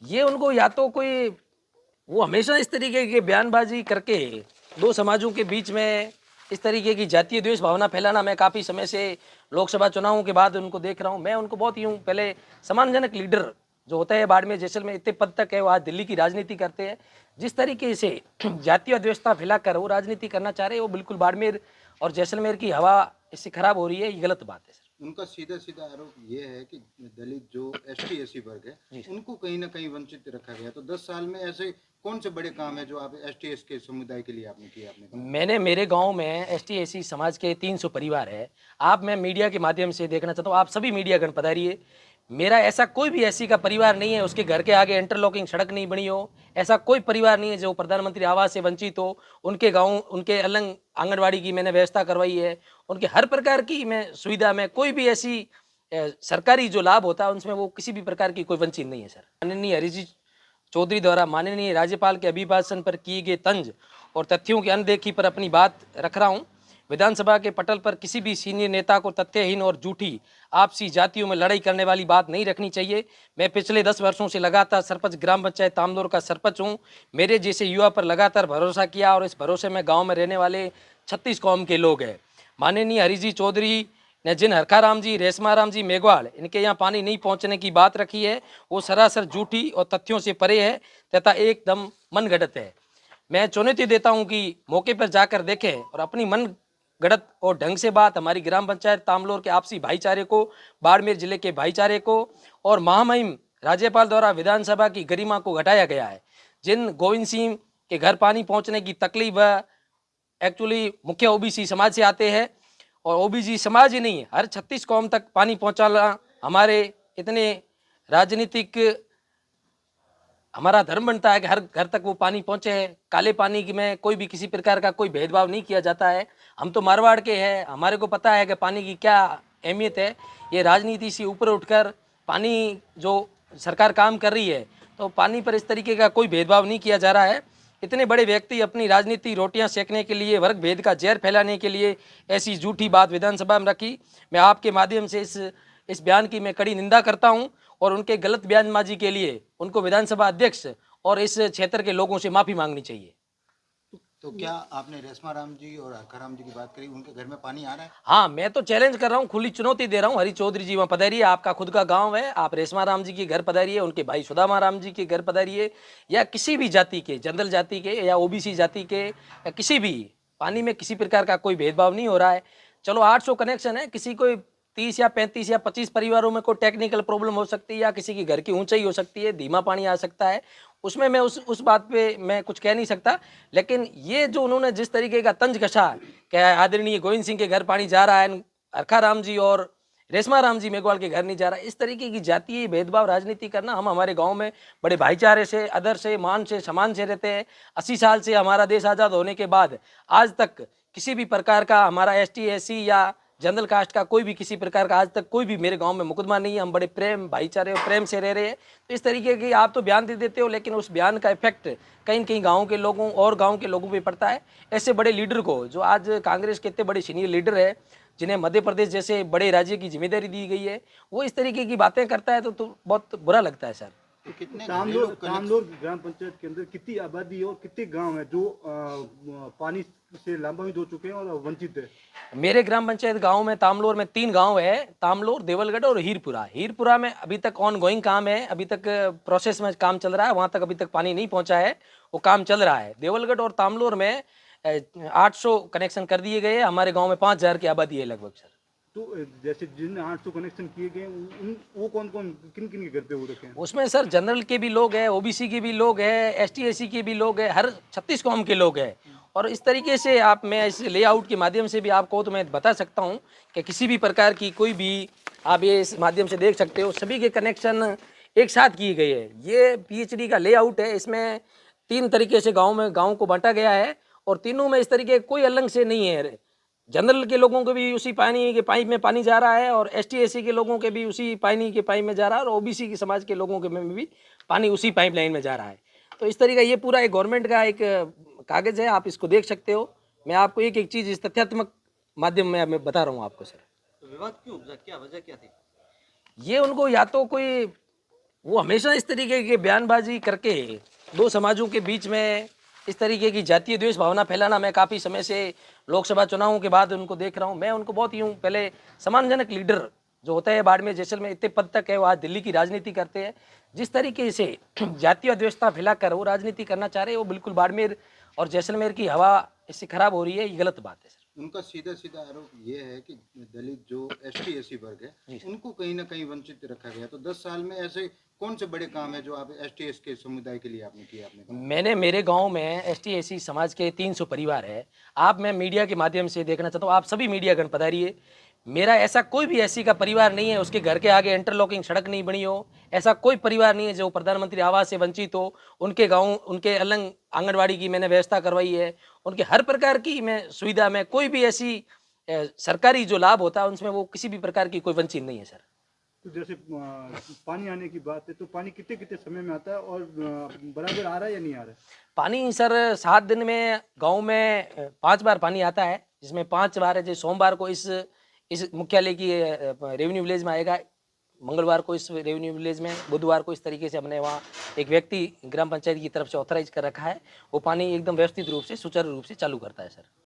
ये उनको या तो कोई वो हमेशा इस तरीके की बयानबाजी करके दो समाजों के बीच में इस तरीके की जातीय द्वेष भावना फैलाना, मैं काफ़ी समय से लोकसभा चुनावों के बाद उनको देख रहा हूँ। मैं उनको बहुत यूँ पहले सम्मानजनक लीडर जो होता है बाड़मेर जैसलमेर इतने पद तक है, वो आज दिल्ली की राजनीति करते हैं। जिस तरीके से जातीय द्वेषता फैलाकर वो राजनीति करना चाह रहे हैं, वो बिल्कुल बाड़मेर और जैसलमेर की हवा इससे खराब हो रही है, ये गलत बात है सर। उनका सीधा सीधा आरोप ये है कि दलित जो एसटी एसी वर्ग है उनको कहीं ना कहीं वंचित रखा गया। तो 10 साल में ऐसे कौन से बड़े काम है जो आप एसटी एस के समुदाय के लिए आपने किया? मैंने मेरे गांव में एसटी एसी समाज के 300 परिवार है। आप, मैं मीडिया के माध्यम से देखना चाहता हूँ, आप सभी मीडियागण पधारिए। मेरा ऐसा कोई भी एसी का परिवार नहीं है उसके घर के आगे इंटरलॉकिंग सड़क नहीं बनी हो, ऐसा कोई परिवार नहीं है जो प्रधानमंत्री आवास से वंचित हो। उनके गांव, उनके अलग आंगनवाड़ी की मैंने व्यवस्था करवाई है, उनके हर प्रकार की मैं सुविधा में कोई भी ऐसी सरकारी जो लाभ होता है उनमें वो किसी भी प्रकार की कोई वंचित नहीं है सर। माननीय हरीजी चौधरी द्वारा माननीय राज्यपाल के अभिभाषण पर किए गए तंज और तथ्यों की अनदेखी पर अपनी बात रख रहा हूं। विधानसभा के पटल पर किसी भी सीनियर नेता को तथ्यहीन और झूठी आपसी जातियों में लड़ाई करने वाली बात नहीं रखनी चाहिए। मैं पिछले 10 वर्षों से लगातार सरपंच ग्राम पंचायत तामदौर का सरपंच हूं। मेरे जैसे युवा पर लगातार भरोसा किया और इस भरोसे में गांव में रहने वाले 36 कौम के लोग हैं। माननीय हरीजी चौधरी ने जिन हरखाराम जी, रेशमाराम जी, मेघवाल इनके यहाँ पानी नहीं पहुँचने की बात रखी है, वो सरासर झूठी और तथ्यों से परे है तथा एकदम मनगढ़ंत है। मैं चुनौती देता हूं कि मौके पर जाकर देखें और अपनी मन गढ़त और ढंग से बात हमारी ग्राम पंचायत तामलोर के आपसी भाईचारे को, बाड़मेर जिले के भाईचारे को और महामहिम राज्यपाल द्वारा विधानसभा की गरिमा को घटाया गया है। जिन गोविंद सिंह के घर पानी पहुंचने की तकलीफ एक्चुअली मुख्य ओबीसी समाज से आते हैं और ओबीसी समाज ही नहीं, हर 36 कौम तक पानी पहुंचाना हमारे इतने राजनीतिक हमारा धर्म बनता है कि हर घर तक वो पानी पहुंचे है। काले पानी में कोई भी किसी प्रकार का कोई भेदभाव नहीं किया जाता है। हम तो मारवाड़ के हैं, हमारे को पता है कि पानी की क्या अहमियत है। ये राजनीति से ऊपर उठकर पानी जो सरकार काम कर रही है, तो पानी पर इस तरीके का कोई भेदभाव नहीं किया जा रहा है। इतने बड़े व्यक्ति अपनी राजनीति रोटियां सेकने के लिए, वर्ग भेद का जहर फैलाने के लिए ऐसी झूठी बात विधानसभा में रखी। मैं आपके माध्यम से इस बयान की मैं कड़ी निंदा करता हूं और उनके गलत बयानबाजी के लिए उनको विधानसभा अध्यक्ष और इस क्षेत्र के लोगों से माफी मांगनी चाहिए। तो क्या आपने रेशमा राम जी और हरखाराम जी की बात करी, उनके घर में पानी आ रहा है? हाँ, मैं तो चैलेंज कर रहा हूँ, खुली चुनौती दे रहा हूँ। हरी चौधरी जी वहाँ पधारिए, आपका खुद का गांव है, आप रेशमा राम जी के घर पधारिए, उनके भाई सुदामा राम जी के घर पधारिए, या किसी भी जाति के, जनरल जाति के या ओबीसी जाति के, या किसी भी, पानी में किसी प्रकार का कोई भेदभाव नहीं हो रहा है। चलो 800 कनेक्शन है, किसी को 30 या 35 या 25 परिवारों में कोई टेक्निकल प्रॉब्लम हो सकती है, या किसी की घर की ऊंचाई हो सकती है, धीमा पानी आ सकता है, उसमें मैं उस बात पे मैं कुछ कह नहीं सकता। लेकिन ये जो उन्होंने जिस तरीके का तंज कसा कि आदरणीय गोविंद सिंह के घर पानी जा रहा है, अरखाराम जी और रेशमा राम जी मेघवाल के घर नहीं जा रहा, इस तरीके की जातीय भेदभाव राजनीति करना, हम हमारे गांव में बड़े भाईचारे से, आदर से, मान से, सम्मान से रहते हैं। 80 साल से हमारा देश आज़ाद होने के बाद आज तक किसी भी प्रकार का हमारा एसटी एसी या जनरल कास्ट का कोई भी किसी प्रकार का आज तक कोई भी मेरे गांव में मुकदमा नहीं है। हम बड़े प्रेम, भाईचारे और प्रेम से रह रहे हैं। तो इस तरीके की आप तो बयान दे देते हो, लेकिन उस बयान का इफेक्ट कहीं न कहीं गाँव के लोगों और गाँव के लोगों पर पड़ता है। ऐसे बड़े लीडर को, जो आज कांग्रेस के इतने बड़े सीनियर लीडर है, जिन्हें मध्य प्रदेश जैसे बड़े राज्य की जिम्मेदारी दी गई है, वो इस तरीके की बातें करता है तो बहुत बुरा लगता है सर। तो कितने तामलोर ग्राम पंचायत के अंदर कितनी आबादी और कितने गांव है जो पानी से लाभान्वित हो चुके हैं और वंचित है? मेरे ग्राम पंचायत गांव में, तामलोर में 3 गांव है, तामलोर, देवलगढ़ और हीरपुरा। हीरपुरा में अभी तक ऑन गोइंग काम है, अभी तक प्रोसेस में काम चल रहा है, वहां तक अभी तक पानी नहीं पहुंचा है, वो काम चल रहा है। देवलगढ़ और तामलोर में 800 कनेक्शन कर दिए गए। हमारे गाँव में 5000 की आबादी है लगभग सर। तो जैसे जिन 800 कनेक्शन किए गए वो कौन कौन किन किन के घर पे हो रखे हैं? उसमें सर जनरल के भी लोग हैं, ओबीसी के भी लोग हैं, एसटी एसी के भी लोग हैं, हर 36 कौम के लोग हैं। और इस तरीके से आप, मैं इस लेआउट के माध्यम से भी आपको तो मैं बता सकता हूं कि किसी भी प्रकार की कोई भी, आप ये इस माध्यम से देख सकते हो, सभी के कनेक्शन एक साथ किए गए हैं। ये पीएचडी का लेआउट है, इसमें 3 तरीके से गाँव को बांटा गया है और तीनों में इस तरीके कोई अलग से नहीं है। जनरल के लोगों को भी उसी पानी के पाइप में पानी जा रहा है और एसटी एसी के लोगों के भी उसी पानी के पाइप में जा रहा है और ओबीसी के समाज के लोगों के में भी पानी उसी पाइपलाइन में जा रहा है। तो इस तरीका, ये पूरा एक गवर्नमेंट का एक कागज़ है, आप इसको देख सकते हो। मैं आपको एक एक चीज़ इस तथ्यात्मक माध्यम में मैं बता रहा हूँ आपको सर। तो विवाद क्यों उपजा, क्या वजह क्या थी? ये उनको या तो कोई वो हमेशा इस तरीके की बयानबाजी करके दो समाजों के बीच में इस तरीके की जातीय द्वेष भावना फैलाना, मैं काफ़ी समय से लोकसभा चुनावों के बाद उनको देख रहा हूँ। मैं उनको बहुत यूँ पहले सम्मानजनक लीडर जो होता है बाड़मेर जैसलमेर इतने पद तक है, वो आज दिल्ली की राजनीति करते हैं। जिस तरीके से जातीय द्वेषता फैलाकर वो राजनीति करना चाह रहे हैं, वो बिल्कुल बाड़मेर और जैसलमेर की हवा इससे खराब हो रही है, ये गलत बात है सर। उनका सीधा सीधा आरोप ये है कि दलित जो ST SC वर्ग है उनको कहीं ना कहीं वंचित रखा गया। तो 10 साल में ऐसे कौन से बड़े काम है जो आप ST SC के समुदाय के लिए आपने किया? मैंने मेरे गांव में ST SC समाज के 300 परिवार है। आप मैं मीडिया के माध्यम से देखना चाहता हूँ, आप सभी मीडियागण पधारिए। मेरा ऐसा कोई भी SC का परिवार नहीं है उसके घर के आगे इंटरलॉकिंग सड़क नहीं बनी हो, ऐसा कोई परिवार नहीं है जो प्रधानमंत्री आवास से वंचित हो। उनके गाँव उनके अलग आंगनबाड़ी की मैंने व्यवस्था करवाई है, उनके हर प्रकार की मैं सुविधा में कोई भी ऐसी सरकारी जो लाभ होता है उनमें वो किसी भी प्रकार की कोई वंचित नहीं है सर। तो जैसे पानी आने की बात है, तो पानी कितने कितने समय में आता है और बराबर आ रहा है या नहीं आ रहा है? पानी सर 7 दिन में गांव में 5 बार पानी आता है, जिसमें 5 बार है। जो सोमवार को इस मुख्यालय की रेवेन्यू विलेज में आएगा, मंगलवार को इस रेवेन्यू विलेज में, बुधवार को इस तरीके से हमने वहाँ एक व्यक्ति ग्राम पंचायत की तरफ से ऑथराइज कर रखा है, वो पानी एकदम व्यवस्थित रूप से सुचारू रूप से चालू करता है सर।